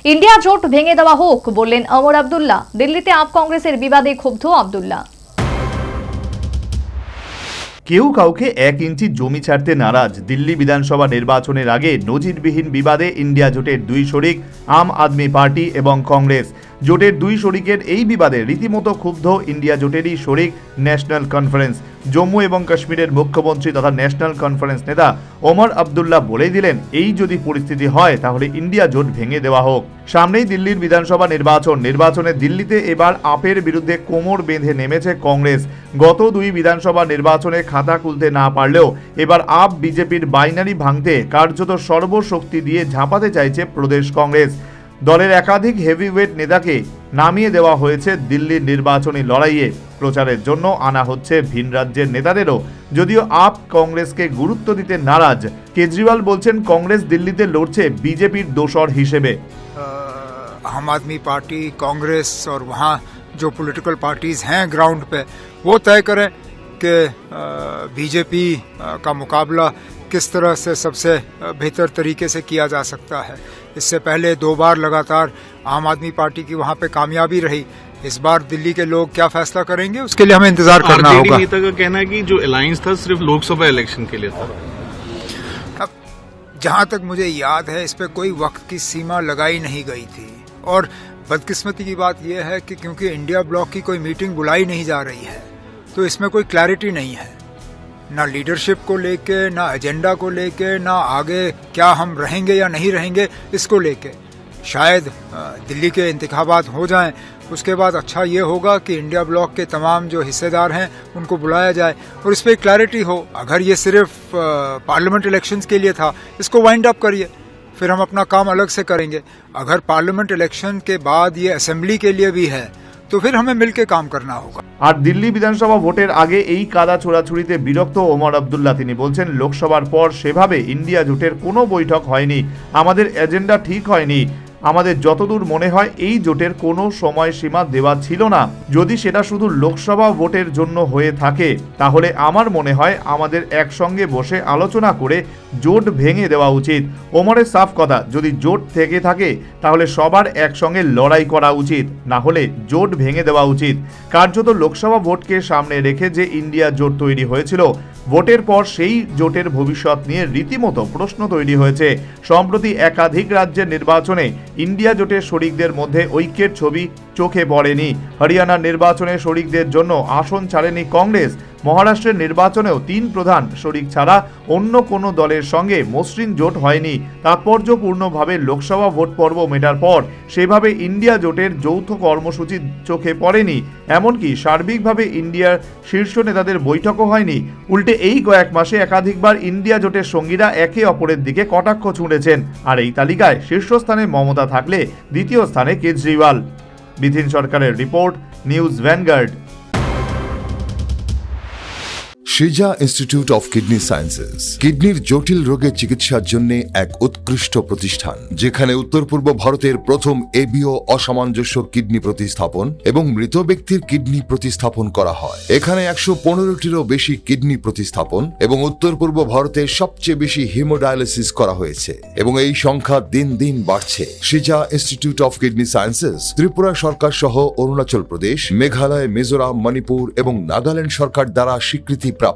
India জোট ভেঙে দেওয়া হোক বললেন ওমর আব্দুল্লাহ। দিল্লিতে আপ কংগ্রেসের বিবাদে ক্ষুব্ধ আব্দুল্লাহ। কেউ কাউকে 1 ইঞ্চি জমি ছাড়তে নারাজ। দিল্লি বিধানসভা নির্বাচনের আগে নজিরবিহীন বিবাদে ইন্ডিয়া জোটের 2 শরিক আম আদমি পার্টি এবং কংগ্রেস। জোটের 2 শরিকের এই বিবাদে রীতিমতো ক্ষুব্ধ ইন্ডিয়া জোটেরই শরিক ন্যাশনাল কনফারেন্স। জম্মু এবং কাশ্মীরের মুখ্যমন্ত্রী তথা ন্যাশনাল কনফারেন্স নেতা ওমর আব্দুল্লাহ বলেই দিলেন, এই যদি পরিস্থিতি হয় তাহলে ইন্ডিয়া জোট ভেঙে দেওয়া হোক। সামনেই দিল্লির বিধানসভা নির্বাচনে দিল্লিতে এবার আপের বিরুদ্ধে কোমর বেঁধে নেমেছে কংগ্রেস। গত 2 বিধানসভা নির্বাচনে খাতা খুলতে না পারলেও এবার আপ বিজেপির বাইনারি ভাঙতে কার্যত সর্বশক্তি দিয়ে ঝাঁপাতে চাইছে প্রদেশ কংগ্রেস। দলের একাধিক হেভিওয়েট নেতাকে নামিয়ে দেওয়া হয়েছে দিল্লির নির্বাচনী লড়াইয়ে। প্রচারের জন্য আনা হচ্ছে ভিন রাজ্যের নেতাদেরও। যদিও আপ কংগ্রেসকে গুরুত্ব দিতে নারাজ। কেজরিওয়াল বলছেন কংগ্রেস দিল্লিতে লড়ছে বিজেপির দোসর হিসেবে। आम आदमी पार्टी, कांग्रेस और वहाँ जो पॉलिटिकल पार्टीज हैं ग्राउंड पे वो तय करें कि बीजेपी का मुकाबला किस तरह से सबसे बेहतर तरीके से किया जा सकता है। इससे पहले 2 बार लगातार आम आदमी पार्टी की वहाँ पे कामयाबी रही। इस बार दिल्ली के लोग क्या फैसला करेंगे उसके लिए हमें इंतजार करना होगा। नेता का कहना है कि जो अलायंस था सिर्फ लोकसभा इलेक्शन के लिए था। अब जहाँ तक मुझे याद है इस पे कोई वक्त की सीमा लगाई नहीं गई थी। और बदकिस्मती की बात यह है कि क्योंकि इंडिया ब्लॉक की कोई मीटिंग बुलाई नहीं जा रही है तो इसमें कोई क्लैरिटी नहीं है, ना लीडरशिप को लेके, ना एजेंडा को लेके, ना आगे क्या हम रहेंगे या नहीं रहेंगे इसको लेके। शायद दिल्ली के इंतखाबात हो जाएं, उसके बाद अच्छा ये होगा कि इंडिया ब्लॉक के तमाम जो हिस्सेदार हैं उनको बुलाया जाए और इस पर क्लैरिटी हो। अगर ये सिर्फ पार्लियामेंट इलेक्शंस के लिए था, इसको वाइंड अप करिए, फिर हम अपना काम अलग से करेंगे। अगर पार्लियामेंट इलेक्शन के बाद ये असेंबली के लिए भी है तो फिर हमें मिलके काम करना होगा। আর দিল্লি বিধানসভা ভোটের আগে এই কাদা ছোড়াছুড়িতে বিরক্ত ওমর আব্দুল্লাহ। তিনি বলছেন, লোকসভার পর সেভাবে ইন্ডিয়া জোটের কোনো বৈঠক হয়নি, আমাদের এজেন্ডা ঠিক হয়নি। আমাদের যতদূর মনে হয় এই জোটের কোনো সময়সীমা দেওয়া ছিল না। যদি সেটা শুধু লোকসভা ভোটের জন্য হয়ে থাকে তাহলে আমার মনে হয় আমাদের একসঙ্গে বসে আলোচনা করে জোট ভেঙে দেওয়া উচিত। ওমরের সাফ কথা, যদি জোট থেকে থাকে তাহলে সবার একসঙ্গে লড়াই করা উচিত, না হলে জোট ভেঙে দেওয়া উচিত। কার্যত লোকসভা ভোটকে সামনে রেখে যে ইন্ডিয়া জোট তৈরি হয়েছিল, ভোটের পর সেই জোটের ভবিষ্যৎ নিয়ে রীতিমতো প্রশ্ন তৈরি হয়েছে। সম্প্রতি একাধিক রাজ্যের নির্বাচনে ইন্ডিয়া জোটের শরিকদের মধ্যে ঐক্যের ছবি চোখে পড়েনি। হরিয়ানার নির্বাচনে শরিকদের জন্য আসন ছাড়েনি কংগ্রেস। মহারাষ্ট্রের নির্বাচনেও 3 প্রধান শরিক ছাড়া অন্য কোনো দলের সঙ্গে মসৃণ জোট হয়নি। তাৎপর্যপূর্ণভাবে লোকসভা ভোট পর্ব মেটার পর সেভাবে ইন্ডিয়া জোটের যৌথ কর্মসূচি চোখে পড়েনি। এমনকি সার্বিকভাবে ইন্ডিয়ার শীর্ষ নেতাদের বৈঠকও হয়নি। উল্টে এই কয়েক মাসে একাধিকবার ইন্ডিয়া জোটের সঙ্গীরা একে অপরের দিকে কটাক্ষ ছুঁড়েছেন। আর এই তালিকায় শীর্ষস্থানে মমতা থাকলে দ্বিতীয় স্থানে কেজরিওয়াল। বিধিন সরকারের report, news Vanguard. Shija institute of kidney sciences কিডনির জটিল রোগের চিকিৎসার জন্য এক উৎকৃষ্ট প্রতিষ্ঠান, যেখানে উত্তর পূর্ব ভারতের প্রথম এবিও অসামঞ্জস্য কিডনি প্রতিস্থাপন এবং মৃত ব্যক্তির কিডনি প্রতিস্থাপন করা হয়। এখানে 115টিরও বেশি কিডনি প্রতিস্থাপন এবং উত্তর পূর্ব ভারতের সবচেয়ে বেশি হিমোডায়ালিসিস করা হয়েছে এবং এই সংখ্যা দিন দিন বাড়ছে। Shija institute of kidney sciences Tripura সরকার সহ অরুণাচল প্রদেশ, মেঘালয়, মিজোরাম, মণিপুর এবং নাগাল্যান্ড সরকার দ্বারা স্বীকৃতি প্রাপ্ত।